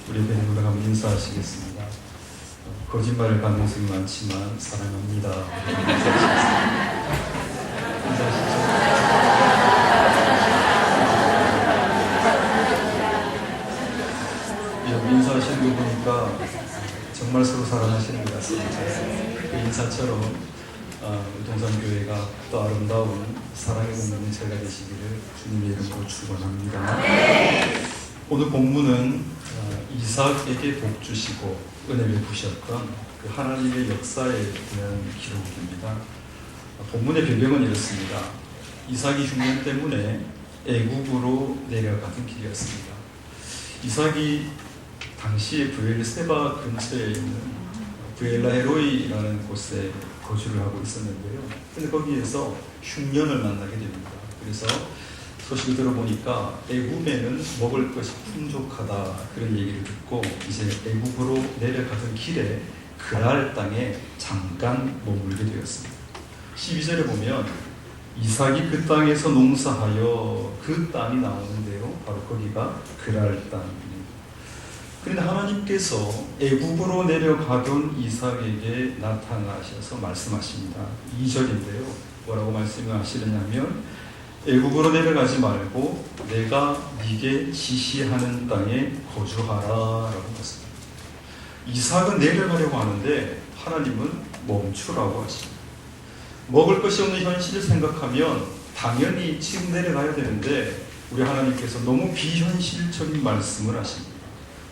우리 배우랑 한번 인사하시겠습니다. 거짓말할 가능성이 많지만 사랑합니다. 인사하시죠. 인사하시는 거 보니까 정말 서로 사랑하시는 것 같습니다. 그 인사처럼 동산교회가 또 아름다운 사랑의 공동체가 되시기를 주님의 이름으로 축원합니다. 오늘 본문은 이삭에게 복 주시고 은혜 베푸셨던 그 하나님의 역사에 대한 기록입니다. 본문의 배경은 이렇습니다. 이삭이 흉년 때문에 애굽으로 내려가던 길이었습니다. 이삭이 당시에 브엘세바 근처에 있는 브엘라헤로이라는 곳에 거주를 하고 있었는데요. 근데 거기에서 흉년을 만나게 됩니다. 그래서 소식을 들어보니까 애굽에는 먹을 것이 풍족하다 그런 얘기를 듣고 이제 애굽으로 내려가던 길에 그랄 땅에 잠깐 머물게 되었습니다. 12절에 보면 이삭이 그 땅에서 농사하여 그 땅이 나오는데요. 바로 거기가 그랄 땅입니다. 그런데 하나님께서 애굽으로 내려가던 이삭에게 나타나셔서 말씀하십니다. 2절인데요. 뭐라고 말씀하시느냐면 애굽으로 내려가지 말고 내가 네게 지시하는 땅에 거주하라라고 했습니다. 이삭은 내려가려고 하는데 하나님은 멈추라고 하십니다. 먹을 것이 없는 현실을 생각하면 당연히 지금 내려가야 되는데 우리 하나님께서 너무 비현실적인 말씀을 하십니다.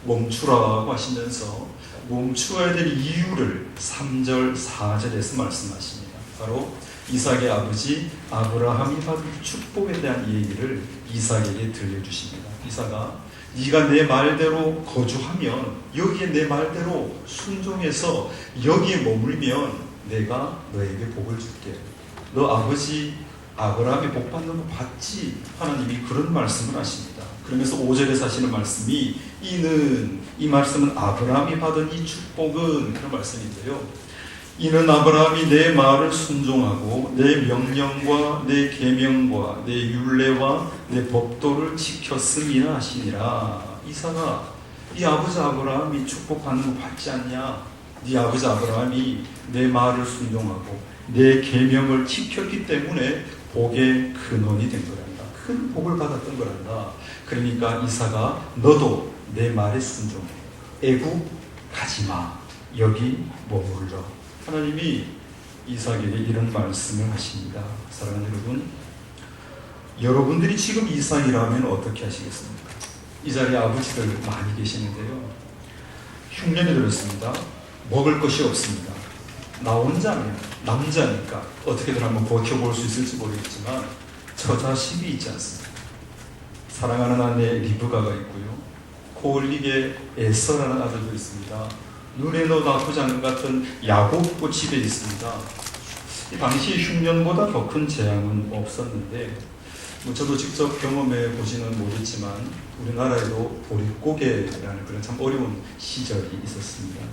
멈추라고 하시면서 멈추어야 될 이유를 3절, 4절에서 말씀하십니다. 바로 이삭의 아버지 아브라함이 받은 축복에 대한 얘기를 이삭에게 들려주십니다. 이삭아, 네가 내 말대로 거주하면, 여기에 내 말대로 순종해서 여기에 머물면 내가 너에게 복을 줄게. 너 아버지 아브라함이 복 받는 거 봤지? 하나님이 그런 말씀을 하십니다. 그러면서 5절에서 하시는 말씀이 이 말씀은 아브라함이 받은 이 축복은 그런 말씀인데요. 이는 아브라함이 내 말을 순종하고 내 명령과 내 계명과 내 율례와 내 법도를 지켰음이라 하시니라. 이삭아, 네 아버지 아브라함이 축복받는 거 받지 않냐? 네 아버지 아브라함이 내 말을 순종하고 내 계명을 지켰기 때문에 복의 근원이 된 거란다. 큰 복을 받았던 거란다. 그러니까 이삭아, 너도 내 말에 순종해. 애굽 가지마. 여기 머물러. 하나님이 이삭에게 이런 말씀을 하십니다. 사랑하는 여러분, 여러분들이 지금 이삭이라면 어떻게 하시겠습니까? 이 자리에 아버지들 많이 계시는데요. 흉년이 들었습니다. 먹을 것이 없습니다. 나 혼자면, 남자니까 어떻게든 한번 버텨볼 수 있을지 모르겠지만 저 자식이 있지 않습니까? 사랑하는 아내 리브가가 있고요. 코올릭의 에서라는 아들도 있습니다. 눈에도 나쁘지 않은 것 같은 야곱도 집에 있습니다. 당시 흉년보다 더 큰 재앙은 없었는데 저도 직접 경험해 보지는 못했지만 우리나라에도 보릿고개라는 그런 참 어려운 시절이 있었습니다.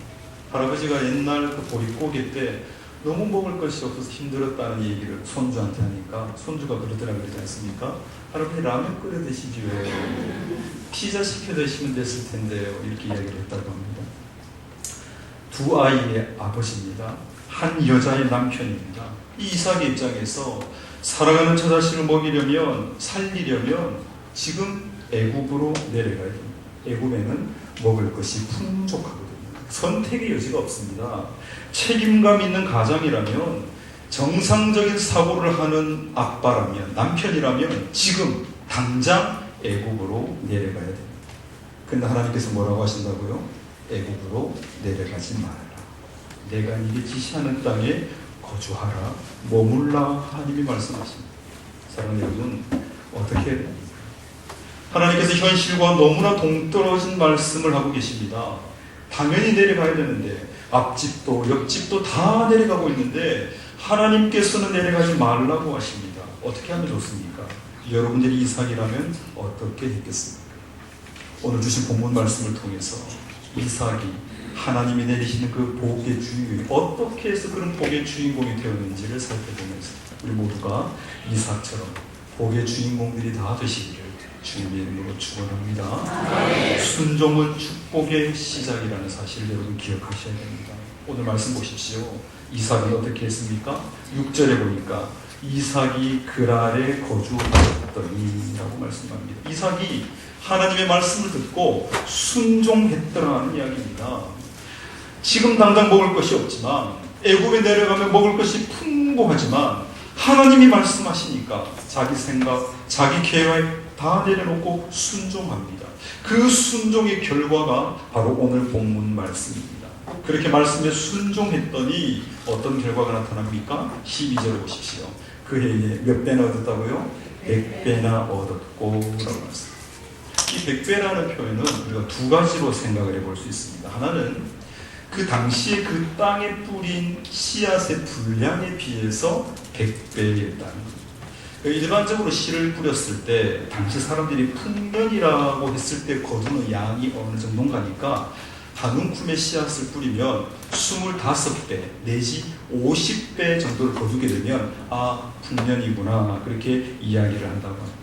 할아버지가 옛날 그 보릿고개 때 너무 먹을 것이 없어서 힘들었다는 얘기를 손주한테 하니까 손주가 그러더라 그러지 않습니까? 할아버지 라면 끓여 드시지요. 피자 시켜 드시면 됐을 텐데요. 이렇게 이야기를 했다고 합니다. 두 아이의 아버지입니다. 한 여자의 남편입니다. 이 이삭의 입장에서 사랑하는 저 자식을 먹이려면, 살리려면 지금 애굽으로 내려가야 됩니다. 애굽에는 먹을 것이 풍족하거든요. 선택의 여지가 없습니다. 책임감 있는 가장이라면, 정상적인 사고를 하는 아빠라면, 남편이라면 지금 당장 애굽으로 내려가야 됩니다. 그런데 하나님께서 뭐라고 하신다고요? 애굽으로 내려가지 말아라. 내가 네게 지시하는 땅에 거주하라. 머물라. 하나님이 말씀하십니다. 사랑하는 여러분, 어떻게 해야 됩니까? 하나님께서 현실과 너무나 동떨어진 말씀을 하고 계십니다. 당연히 내려가야 되는데 앞집도 옆집도 다 내려가고 있는데 하나님께서는 내려가지 말라고 하십니다. 어떻게 하면 좋습니까? 여러분들이 이삭이라면 어떻게 했겠습니까? 오늘 주신 본문 말씀을 통해서 이삭이 하나님이 내리시는 그 복의 주인공이 어떻게 해서 그런 복의 주인공이 되었는지를 살펴보면서 우리 모두가 이삭처럼 복의 주인공들이 다 되시기를 주님의 이름으로 축원합니다. 순종은 축복의 시작이라는 사실을 여러분 기억하셔야 됩니다. 오늘 말씀 보십시오. 이삭이 어떻게 했습니까? 6절에 보니까 이삭이 그랄에 거주하였더니 라고 말씀합니다. 이삭이 하나님의 말씀을 듣고 순종했더라는 이야기입니다. 지금 당장 먹을 것이 없지만, 애굽에 내려가면 먹을 것이 풍부하지만 하나님이 말씀하시니까 자기 생각, 자기 계획 다 내려놓고 순종합니다. 그 순종의 결과가 바로 오늘 본문 말씀입니다. 그렇게 말씀에 순종했더니 어떤 결과가 나타납니까? 12절을 보십시오. 그 해에 몇 배나 얻었다고요? 100배나 얻었고 라고 말씀합니다. 이 100배라는 표현은 우리가 두 가지로 생각을 해볼 수 있습니다. 하나는 그 당시에 그 땅에 뿌린 씨앗의 분량에 비해서 100배였다는 겁니다. 일반적으로 씨를 뿌렸을 때 당시 사람들이 풍년이라고 했을 때 거두는 양이 어느 정도인가니까 한 움큼의 씨앗을 뿌리면 25배 내지 50배 정도를 거두게 되면 아, 풍년이구나 그렇게 이야기를 한다고 합니다.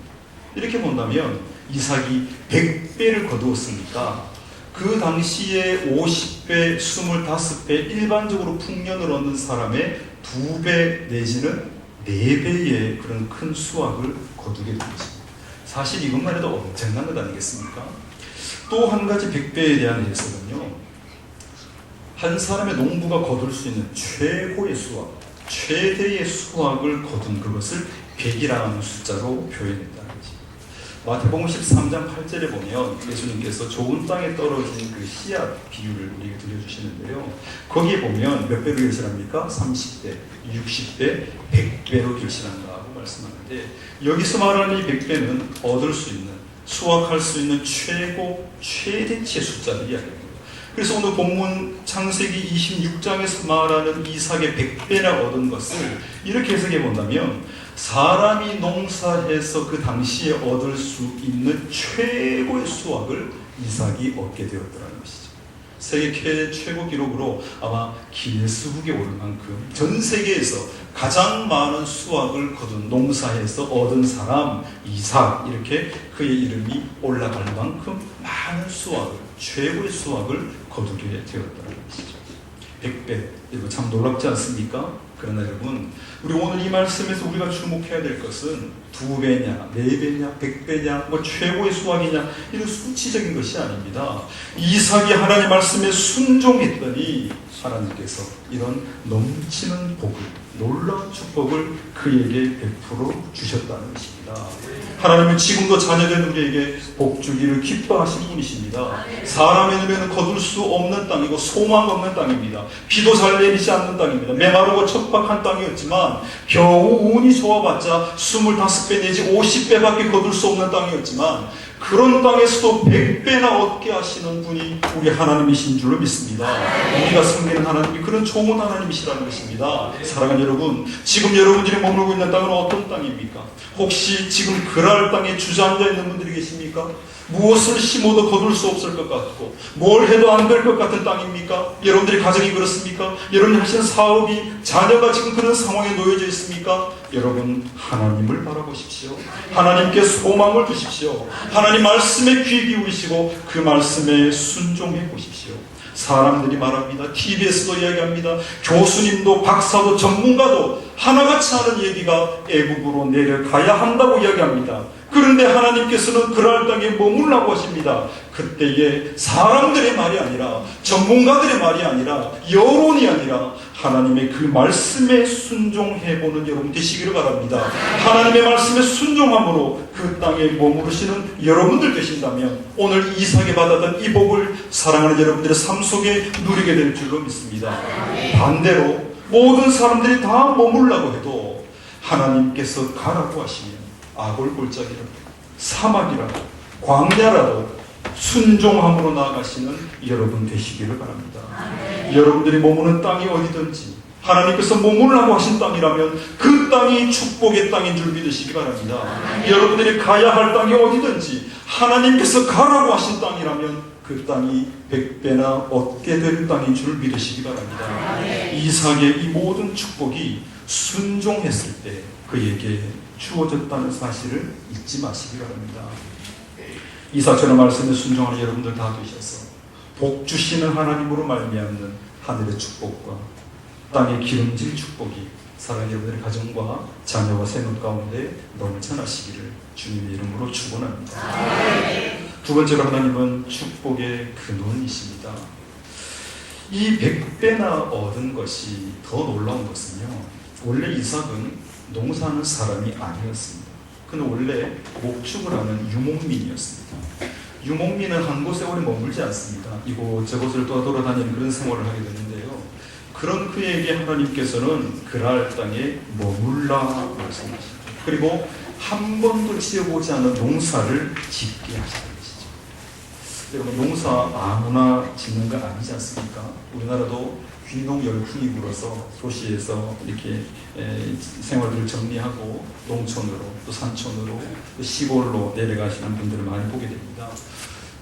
이렇게 본다면 이삭이 100배를 거두었으니까 그 당시에 50배, 25배 일반적으로 풍년을 얻는 사람의 2배 내지는 4배의 그런 큰 수확을 거두게 된 것입니다. 사실 이것만 해도 엄청난 것 아니겠습니까? 또 한 가지 100배에 대한 해석은요, 한 사람의 농부가 거둘 수 있는 최고의 수확, 최대의 수확을 거둔 그것을 100이라는 숫자로 표현했다는 거죠. 마태복음 13장 8절에 보면 예수님께서 좋은 땅에 떨어진 그 씨앗 비유를 우리에게 들려주시는데요, 거기에 보면 몇 배로 결실합니까? 30배, 60배, 100배로 결실한다고 말씀하는데, 여기서 말하는 이 100배는 얻을 수 있는, 수확할 수 있는 최대치의 숫자를 이야기합니다. 그래서 오늘 본문 창세기 26장에서 말하는 이삭의 100배나 얻은 것을 이렇게 해석해 본다면, 사람이 농사해서 그 당시에 얻을 수 있는 최고의 수확을 이삭이 얻게 되었더라는 것이죠. 세계 최고 기록으로 아마 기네스북에 오를 만큼 전 세계에서 가장 많은 수확을 거둔, 농사해서 얻은 사람 이삭, 이렇게 그의 이름이 올라갈 만큼 많은 수확을, 최고의 수확을 거두게 되었다는 것이죠. 100배, 이거 참 놀랍지 않습니까? 그러나 여러분, 우리 오늘 이 말씀에서 우리가 주목해야 될 것은 2배냐, 4배냐, 100배냐, 뭐 최고의 수확이냐, 이런 수치적인 것이 아닙니다. 이삭이 하나님 말씀에 순종했더니 하나님께서 이런 넘치는 복을, 놀라운 축복을 그에게 베풀어 주셨다는 것입니다. 하나님은 지금도 자녀된 우리에게 복 주기를 기뻐하신 분이십니다. 사람의 눈에는 거둘 수 없는 땅이고 소망 없는 땅입니다. 비도 잘 내리지 않는 땅입니다. 메마르고 척박한 땅이었지만 겨우 운이 좋아봤자 25배 내지 50배밖에 거둘 수 없는 땅이었지만, 그런 땅에서도 100배나 얻게 하시는 분이 우리 하나님이신 줄로 믿습니다. 우리가 섬기는 하나님이 그런 좋은 하나님이시라는 것입니다. 사랑하는 여러분, 지금 여러분들이 머물고 있는 땅은 어떤 땅입니까? 혹시 지금 그랄 땅에 주저앉아 있는 분들이 계십니까? 무엇을 심어도 거둘 수 없을 것 같고 뭘 해도 안 될 것 같은 땅입니까? 여러분들이 가정이 그렇습니까? 여러분이 하시는 사업이, 자녀가 지금 그런 상황에 놓여져 있습니까? 여러분, 하나님을 바라보십시오. 하나님께 소망을 두십시오. 하나님 말씀에 귀 기울이시고 그 말씀에 순종해 보십시오. 사람들이 말합니다. TV에서도 이야기합니다. 교수님도 박사도 전문가도 하나같이 하는 얘기가 애국으로 내려가야 한다고 이야기합니다. 그런데 하나님께서는 그랄 땅에 머물라고 하십니다. 그때에 사람들의 말이 아니라, 전문가들의 말이 아니라, 여론이 아니라 하나님의 그 말씀에 순종해보는 여러분 되시기를 바랍니다. 하나님의 말씀에 순종함으로 그 땅에 머무르시는 여러분들 되신다면 오늘 이삭이 받았던 이 복을 사랑하는 여러분들의 삶 속에 누리게 될 줄로 믿습니다. 반대로 모든 사람들이 다 머물라고 해도 하나님께서 가라고 하시면 아골골짜기라도, 사막이라도, 광야라도 순종함으로 나아가시는 여러분 되시기를 바랍니다. 여러분들이 머무는 땅이 어디든지 하나님께서 머물라고 하신 땅이라면 그 땅이 축복의 땅인 줄 믿으시기 바랍니다. 여러분들이 가야 할 땅이 어디든지 하나님께서 가라고 하신 땅이라면 그 땅이 100배나 얻게 될 땅인 줄 믿으시기 바랍니다. 이삭의 이 모든 축복이 순종했을 때 그에게 주어졌다는 사실을 잊지 마시기 바랍니다. 이삭처럼 말씀에 순종하는 여러분들 다 되셔서 복 주시는 하나님으로 말미암는 하늘의 축복과 땅의 기름진 축복이 사랑하는 여러분들의 가정과 자녀와 생업 가운데 넘쳐나시기를 주님의 이름으로 축원합니다. 두 번째로 하나님은 축복의 근원이십니다. 이 100배나 얻은 것이 더 놀라운 것은요, 원래 이삭은 농사하는 사람이 아니었습니다. 그는 원래 목축을 하는 유목민이었습니다. 유목민은 한 곳에 오래 머물지 않습니다. 이곳저곳을 돌아다니는 그런 생활을 하게 되는데요, 그런 그에게 하나님께서는 그랄 땅에 머물라 말씀하십니다. 그리고 한 번도 지어보지 않은 농사를 짓게 하시는 것이죠. 여러분, 농사 아무나 짓는 거 아니지 않습니까? 우리나라도 귀농 열풍이 불어서 도시에서 이렇게 생활을 정리하고 농촌으로 또 산촌으로 또 시골로 내려가시는 분들을 많이 보게 됩니다.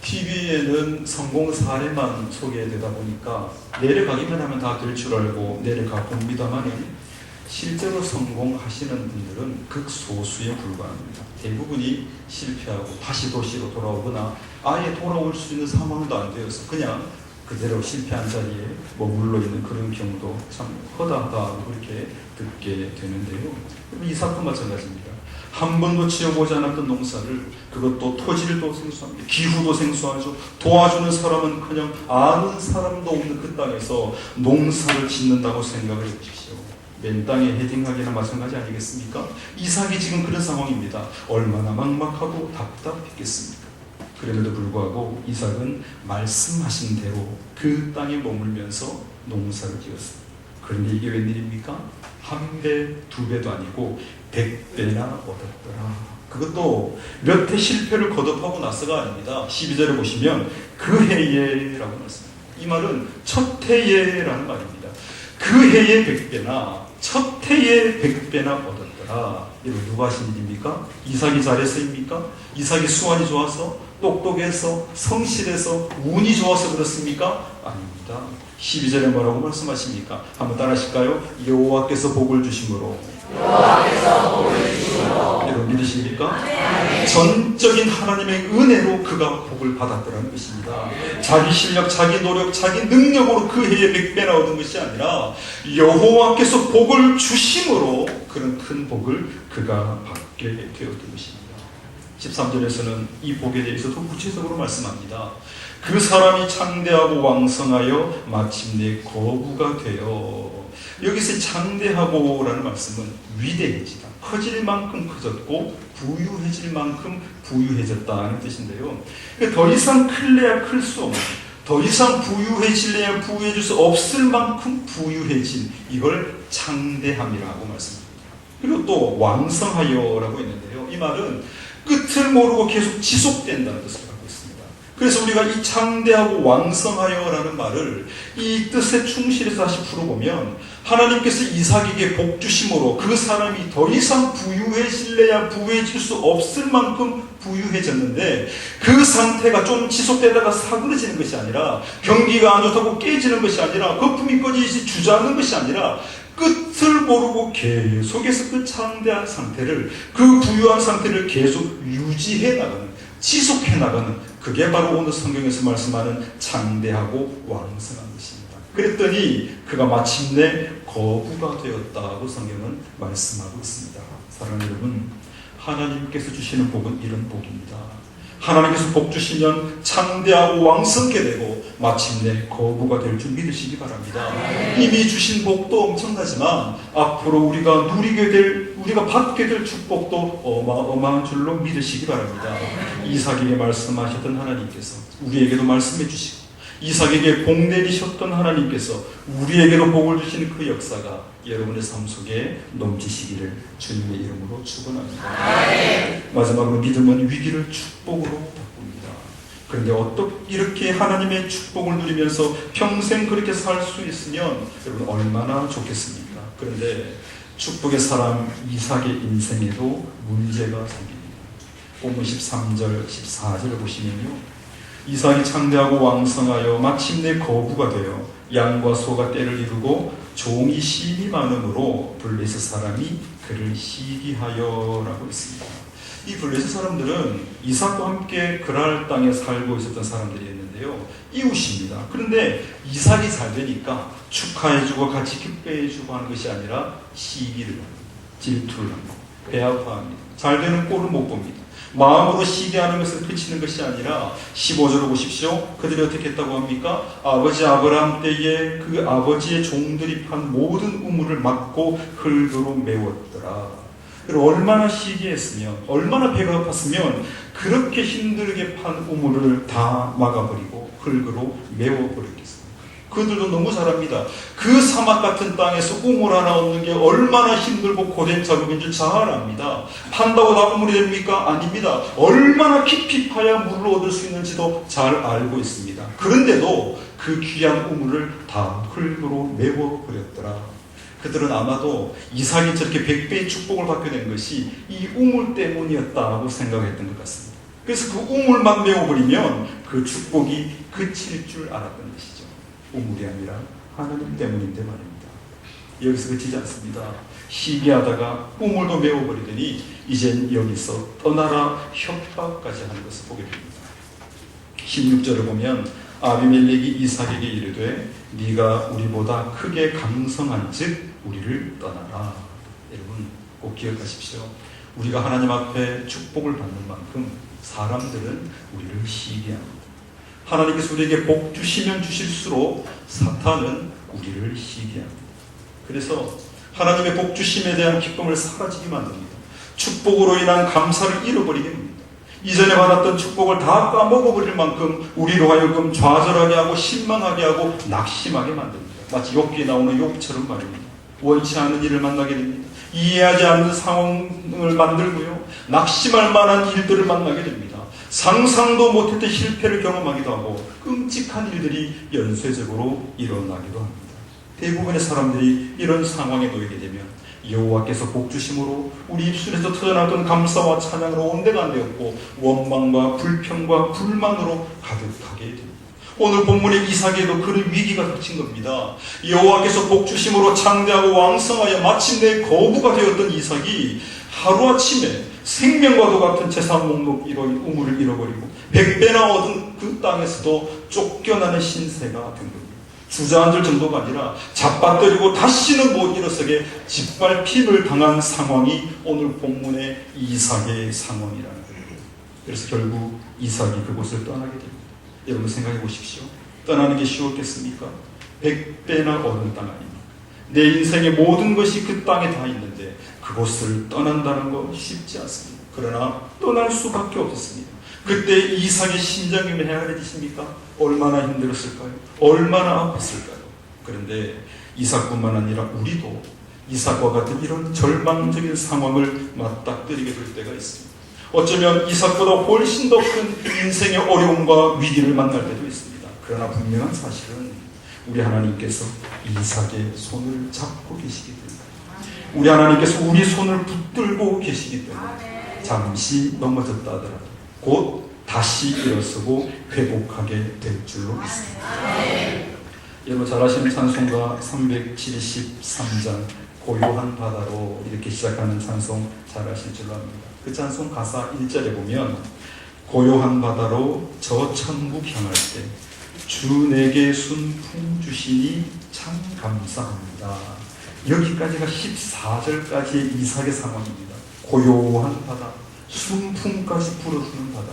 TV에는 성공 사례만 소개되다 보니까 내려가기만 하면 다 될 줄 알고 내려가 봅니다만은 실제로 성공하시는 분들은 극소수에 불과합니다. 대부분이 실패하고 다시 도시로 돌아오거나 아예 돌아올 수 있는 상황도 안 되어서 그냥 그대로 실패한 자리에 머물러 있는 그런 경우도 참 허다하다 그렇게 듣게 되는데요. 이삭도 마찬가지입니다. 한 번도 지어보지 않았던 농사를, 그것도 토지도 생소합니다. 기후도 생소하죠. 도와주는 사람은 그냥 아는 사람도 없는 그 땅에서 농사를 짓는다고 생각을 해보십시오. 맨 땅에 헤딩하기나 마찬가지 아니겠습니까? 이삭이 지금 그런 상황입니다. 얼마나 막막하고 답답했겠습니까? 그럼에도 불구하고 이삭은 말씀하신 대로 그 땅에 머물면서 농사를 지었습니다. 그런데 이게 웬일입니까? 한 배, 두 배도 아니고 100배나 얻었더라. 그것도 몇 해 실패를 거듭하고 나서가 아닙니다. 12절을 보시면 그 해에라고 말씀합니다. 이 말은 첫 해에라는 말입니다. 그 해에 100배나 첫 해에 100배나 얻었더라. 이거 누가 하신 일입니까? 이삭이 잘해서입니까? 이삭이 수완이 좋아서, 똑똑해서, 성실해서, 운이 좋아서 그렇습니까? 아닙니다. 12절에 뭐라고 말씀하십니까? 한번 따라 하실까요? 여호와께서 복을 주심으로. 여러분 믿으십니까? 전적인 하나님의 은혜로 그가 복을 받았더라는 것입니다. 자기 실력, 자기 노력, 자기 능력으로 그 해에 100배나 얻은 것이 아니라 여호와께서 복을 주심으로 그런 큰 복을 그가 받게 되었던 것입니다. 13절에서는 이 복에 대해서 더 구체적으로 말씀합니다. 그 사람이 창대하고 왕성하여 마침내 거부가 되어. 여기서 창대하고 라는 말씀은 위대해지다, 커질 만큼 커졌고 부유해질 만큼 부유해졌다는 뜻인데요, 더 이상 클래야 클 수 없는, 더 이상 부유해질래야 부유해질 수 없을 만큼 부유해진, 이걸 창대함이라고 말씀합니다. 그리고 또 왕성하여라고 했는데요, 이 말은 끝을 모르고 계속 지속된다는 뜻을 갖고 있습니다. 그래서 우리가 이 창대하고 왕성하여라는 말을 이 뜻에 충실해서 다시 풀어보면, 하나님께서 이삭에게 복 주심으로 그 사람이 더 이상 부유해질래야 부유해질 수 없을 만큼 부유해졌는데, 그 상태가 좀 지속되다가 사그러지는 것이 아니라, 경기가 안 좋다고 깨지는 것이 아니라, 거품이 꺼지지 주저앉는 것이 아니라, 끝을 모르고 계속해서 그 창대한 상태를, 그 부유한 상태를 계속 유지해 나가는, 지속해 나가는, 그게 바로 오늘 성경에서 말씀하는 창대하고 왕성한 것입니다. 그랬더니 그가 마침내 거부가 되었다고 성경은 말씀하고 있습니다. 사랑하는 여러분, 하나님께서 주시는 복은 이런 복입니다. 하나님께서 복 주시면 창대하고 왕성케 되고 마침내 거부가 될 줄 믿으시기 바랍니다. 이미 주신 복도 엄청나지만 앞으로 우리가 누리게 될, 우리가 받게 될 축복도 어마어마한 줄로 믿으시기 바랍니다. 이삭에게 말씀하셨던 하나님께서 우리에게도 말씀해 주시고, 이삭에게 복 내리셨던 하나님께서 우리에게도 복을 주시는 그 역사가 여러분의 삶 속에 넘치시기를 주님의 이름으로 축원합니다. 마지막으로 믿음은 위기를 축복으로 바꿉니다. 그런데 어떻게 이렇게 하나님의 축복을 누리면서 평생 그렇게 살 수 있으면 여러분 얼마나 좋겠습니까? 그런데 축복의 사람 이삭의 인생에도 문제가 생깁니다. 본문 13절, 14절을 보시면요, 이삭이 창대하고 왕성하여 마침내 거부가 되어 양과 소가 떼를 이루고 종이 심이 많음으로 블레셋 사람이 그를 시기하여라고 했습니다. 이 블레셋 사람들은 이삭과 함께 그랄 땅에 살고 있었던 사람들이었는데요. 이웃입니다. 그런데 이삭이 잘 되니까 축하해주고 같이 기뻐해주고 하는 것이 아니라 시기를 합니다. 질투를 합니다. 배아파합니다. 잘 되는 꼴을 못 봅니다. 마음으로 시기하는 것을 그치는 것이 아니라 15절을 보십시오. 그들이 어떻게 했다고 합니까? 아버지 아브라함 때에 그 아버지의 종들이 판 모든 우물을 막고 흙으로 메웠더라. 얼마나 시기했으면, 얼마나 배가 아팠으면 그렇게 힘들게 판 우물을 다 막아버리고 흙으로 메워버렸겠습니까? 그들도 너무 잘합니다. 그 사막 같은 땅에서 우물 하나 얻는 게 얼마나 힘들고 고된 작업인 줄 잘 압니다. 판다고 다 우물이 됩니까? 아닙니다. 얼마나 깊이 파야 물을 얻을 수 있는지도 잘 알고 있습니다. 그런데도 그 귀한 우물을 다 흙으로 메워버렸더라. 그들은 아마도 이삭이 저렇게 100배의 축복을 받게 된 것이 이 우물 때문이었다고 생각했던 것 같습니다. 그래서 그 우물만 메워버리면 그 축복이 그칠 줄 알았던 것이죠. 우물이 아니라 하나님 때문인데 말입니다. 여기서 그치지 않습니다. 시기하다가 우물도 메워버리더니 이젠 여기서 떠나라 협박까지 하는 것을 보게 됩니다. 16절을 보면 아비멜렉이 이삭에게 이르되 네가 우리보다 크게 강성한 즉 우리를 떠나라. 여러분 꼭 기억하십시오. 우리가 하나님 앞에 축복을 받는 만큼 사람들은 우리를 시기합니다. 하나님께서 우리에게 복 주시면 주실수록 사탄은 우리를 시기합니다. 그래서 하나님의 복 주심에 대한 기쁨을 사라지게 만듭니다. 축복으로 인한 감사를 잃어버리게 합니다. 이전에 받았던 축복을 다 까먹어버릴 만큼 우리로 하여금 좌절하게 하고 실망하게 하고 낙심하게 만듭니다. 마치 욥기에 나오는 욥처럼 말입니다. 원치 않은 일을 만나게 됩니다. 이해하지 않는 상황을 만들고요. 낙심할 만한 일들을 만나게 됩니다. 상상도 못했던 실패를 경험하기도 하고 끔찍한 일들이 연쇄적으로 일어나기도 합니다. 대부분의 사람들이 이런 상황에 놓이게 되면 여호와께서 복 주심으로 우리 입술에서 터져나왔던 감사와 찬양으로 온데가 안 되었고 원망과 불평과 불만으로 가득하게 됩니다. 오늘 본문의 이삭에도 그런 위기가 닥친 겁니다. 여호와께서 복 주심으로 창대하고 왕성하여 마침내 거부가 되었던 이삭이 하루아침에 생명과도 같은 재산 목록 우물을 잃어버리고 100배나 얻은 그 땅에서도 쫓겨나는 신세가 된 겁니다. 주저앉을 정도가 아니라 잡아뜨리고 다시는 못 일어서게 짓밟힘을 당한 상황이 오늘 본문의 이삭의 상황이라는 거예요. 그래서 결국 이삭이 그곳을 떠나게 됩니다. 여러분 생각해 보십시오. 떠나는 게 쉬웠겠습니까? 100배나 얻은 땅 아닙니까? 내 인생의 모든 것이 그 땅에 다 있는데 그곳을 떠난다는 거 쉽지 않습니다. 그러나 떠날 수밖에 없었습니다. 그때 이삭의 심정이 헤아려지십니까? 얼마나 힘들었을까요? 얼마나 아팠을까요? 그런데 이삭뿐만 아니라 우리도 이삭과 같은 이런 절망적인 상황을 맞닥뜨리게 될 때가 있습니다. 어쩌면 이삭보다 훨씬 더 큰 인생의 어려움과 위기를 만날 때도 있습니다. 그러나 분명한 사실은 우리 하나님께서 이삭의 손을 잡고 계시기 때문에, 우리 하나님께서 우리 손을 붙들고 계시기 때문에 잠시 넘어졌다 하더라도 곧 다시 일어서고 회복하게 될 줄로 믿습니다. 여러분 잘 아시는 찬송가 373장 고요한 바다로 이렇게 시작하는 찬송 잘 아실 줄로 압니다. 그 찬송 가사 1절에 보면 고요한 바다로 저 천국 향할 때 주 내게 순풍 주시니 참 감사합니다. 여기까지가 14절까지의 이삭의 상황입니다. 고요한 바다, 순풍까지 불어주는 바다.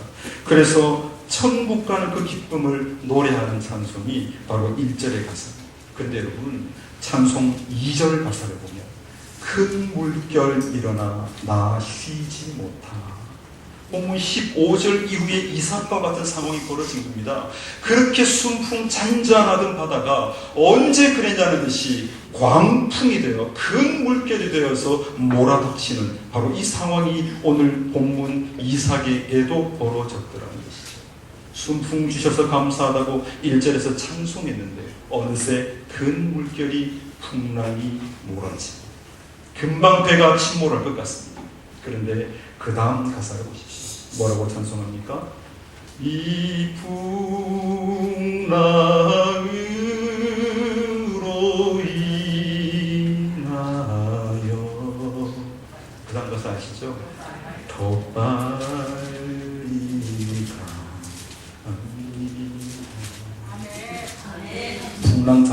그래서 천국 가는 그 기쁨을 노래하는 찬송이 바로 1절의 가사입니다. 그런데 여러분 찬송 2절 가사를 보면 큰 물결 일어나 나 쉬지 못하나. 본문 15절 이후에 이삭과 같은 상황이 벌어진 겁니다. 그렇게 순풍 잔잔하던 바다가 언제 그랬냐는 듯이 광풍이 되어 큰 물결이 되어서 몰아닥치는 바로 이 상황이 오늘 본문 이삭에게도 벌어졌더라는 것이죠. 순풍 주셔서 감사하다고 1절에서 찬송했는데 어느새 큰 물결이 풍랑이 몰아치고 금방 배가 침몰할 것 같습니다. 그런데 그 다음 가사를 보십시오. 뭐라고 찬송합니까? 이 풍랑으로 인하여 그 다음 가사 아시죠? 더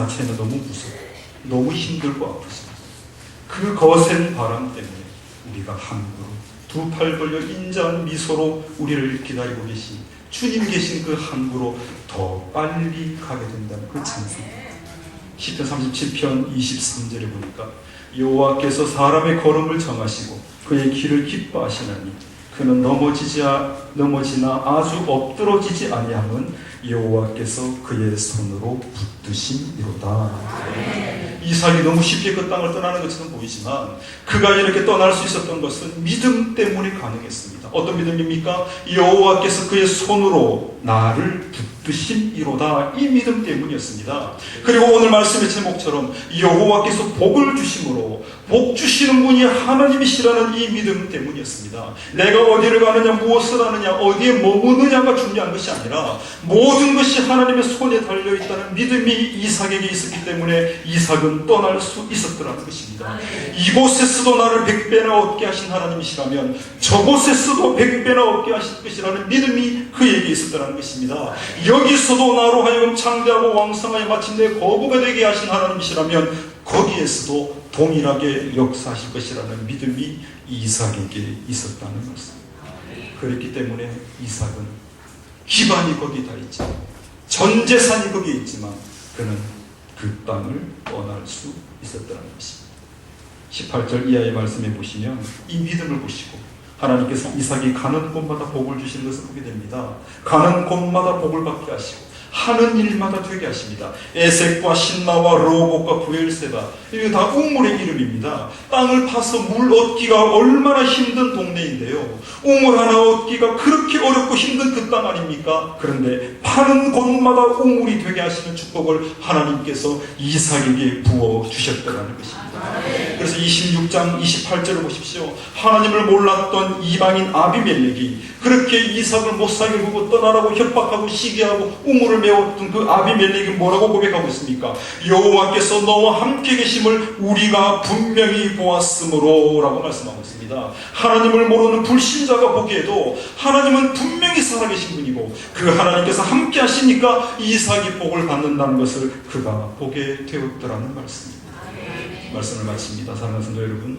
자체는 너무 무섭고 너무 힘들고 아프습니다. 그 거센 바람 때문에 우리가 함부로 두 팔 벌려 인자한 미소로 우리를 기다리고 계신 주님 계신 그 항구로 더 빨리 가게 된다는 그 찬송입니다. 시편 37편 23절에 보니까 여호와께서 사람의 걸음을 정하시고 그의 길을 기뻐하시나니 그는 넘어지나 아주 엎드러지지 아니함은 여호와께서 그의 손으로 붙드심이로다. 이삭이 너무 쉽게 그 땅을 떠나는 것처럼 보이지만 그가 이렇게 떠날 수 있었던 것은 믿음 때문에 가능했습니다. 어떤 믿음입니까? 여호와께서 그의 손으로 나를 붙드심이로다. 이 믿음 때문이었습니다. 그리고 오늘 말씀의 제목처럼 여호와께서 복을 주심으로 복 주시는 분이 하나님이시라는 이 믿음 때문이었습니다. 내가 어디를 가느냐, 무엇을 하느냐, 어디에 머무느냐가 중요한 것이 아니라 모든 것이 하나님의 손에 달려있다는 믿음이 이삭에게 있었기 때문에 이삭은 떠날 수 있었더라는 것입니다. 이곳에서도 나를 100배나 얻게 하신 하나님이시라면 저곳에서도 100배나 얻게 하실 것이라는 믿음이 그에게 있었더라는 것입니다. 여기서도 나로 하여금 창대하고 왕성하여 마침내 거부가 되게 하신 하나님이시라면 거기에서도 동일하게 역사하실 것이라는 믿음이 이삭에게 있었다는 것입니다. 그렇기 때문에 이삭은 기반이 거기 다 있지만, 전 재산이 거기에 있지만 그는 그 땅을 떠날 수 있었다는 것입니다. 18절 이하의 말씀에 보시면 이 믿음을 보시고 하나님께서 이삭이 가는 곳마다 복을 주시는 것을 보게 됩니다. 가는 곳마다 복을 받게 하시고 하는 일마다 되게 하십니다. 에색과 신마와 르호봇과 부엘세바, 이게 다 우물의 이름입니다. 땅을 파서 물 얻기가 얼마나 힘든 동네인데요, 우물 하나 얻기가 그렇게 어렵고 힘든 그 땅 아닙니까? 그런데 파는 곳마다 우물이 되게 하시는 축복을 하나님께서 이삭에게 부어주셨다는 것입니다. 그래서 26장 28절을 보십시오. 하나님을 몰랐던 이방인 아비멜렉이 그렇게 이삭을 못살게 보고 떠나라고 협박하고 시기하고 우물을 메웠던 그 아비멜렉이 뭐라고 고백하고 있습니까? 여호와께서 너와 함께 계심을 우리가 분명히 보았으므로 라고 말씀하고 있습니다. 하나님을 모르는 불신자가 보기에도 하나님은 분명히 살아계신 분이고 그 하나님께서 함께 하시니까 이삭이 복을 받는다는 것을 그가 보게 되었더라는 말씀입니다. 말씀을 마칩니다. 사랑하는 성도 여러분,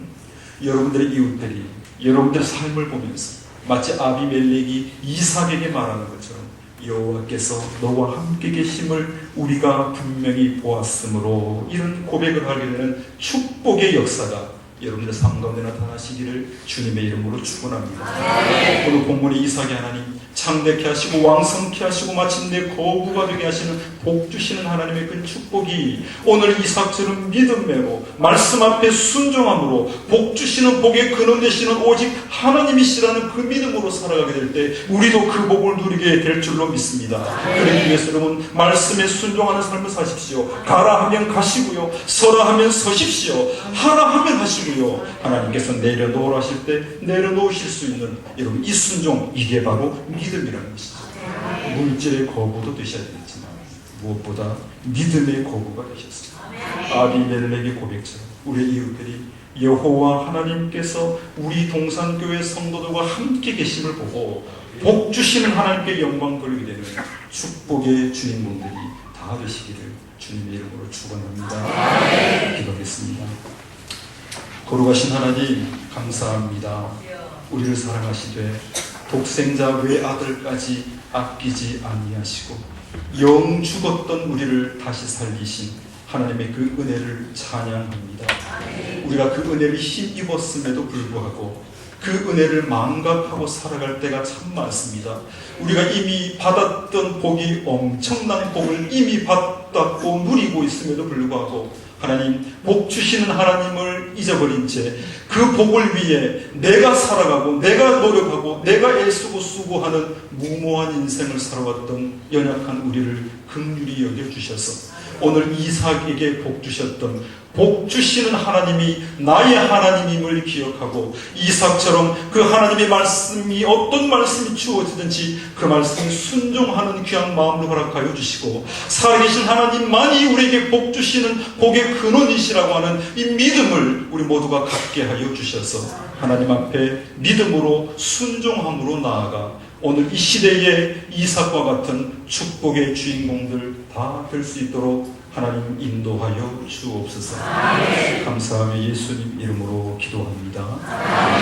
여러분들의 이웃들이 여러분들의 삶을 보면서 마치 아비멜렉이 이삭에게 말하는 것처럼 여호와께서 너와 함께 계심을 우리가 분명히 보았으므로 이런 고백을 하게 되는 축복의 역사가 여러분들 삶 가운데 나타나시기를 주님의 이름으로 축원합니다. 오늘 본문의 이삭의 하나님 창대케 하시고 왕성케 하시고 마침내 거부가 되게 하시는 복 주시는 하나님의 그 축복이 오늘 이삭처럼 믿음으로 말씀 앞에 순종함으로 복 주시는 복의 근원 되시는 오직 하나님이시라는 그 믿음으로 살아가게 될 때 우리도 그 복을 누리게 될 줄로 믿습니다. 그러기 위해서 여러분 말씀에 순종하는 삶을 사십시오. 가라 하면 가시고요, 서라 하면 서십시오, 하라 하면 하시고요. 하나님께서 내려놓으라 하실 때 내려놓으실 수 있는 여러분 이 순종, 이게 바로 믿음이라는 것이죠. 물질의 거부도 되셔야 되겠지만 무엇보다 믿음의 거부가 되셨습니다. 아비멜렉의 고백처럼 우리 이웃들이 여호와 하나님께서 우리 동산교회 성도들과 함께 계심을 보고 복 주시는 하나님께 영광 돌리게 되는 축복의 주인공들이 다 되시기를 주님의 이름으로 축원합니다. 기도하겠습니다. 거룩하신 하나님 감사합니다. 우리를 사랑하시되 독생자 외아들까지 아끼지 아니하시고 영 죽었던 우리를 다시 살리신 하나님의 그 은혜를 찬양합니다. 우리가 그 은혜를 힘입었음에도 불구하고 그 은혜를 망각하고 살아갈 때가 참 많습니다. 우리가 이미 받았던 복이 엄청난 복을 이미 받았고 누리고 있음에도 불구하고 하나님 복 주시는 하나님을 잊어버린 채 그 복을 위해 내가 살아가고 내가 노력하고 내가 애쓰고 수고하는 무모한 인생을 살아왔던 연약한 우리를 긍휼히 여겨주셔서 오늘 이삭에게 복 주셨던 복 주시는 하나님이 나의 하나님임을 기억하고 이삭처럼 그 하나님의 말씀이 어떤 말씀이 주어지든지 그 말씀에 순종하는 귀한 마음을 허락하여 주시고 살아계신 하나님만이 우리에게 복 주시는 복의 근원이시라고 하는 이 믿음을 우리 모두가 갖게 하여 주셔서 하나님 앞에 믿음으로 순종함으로 나아가 오늘 이 시대의 이삭과 같은 축복의 주인공들 다 될 수 있도록 하나님 인도하여 주옵소서. 감사하며 예수님 이름으로 기도합니다.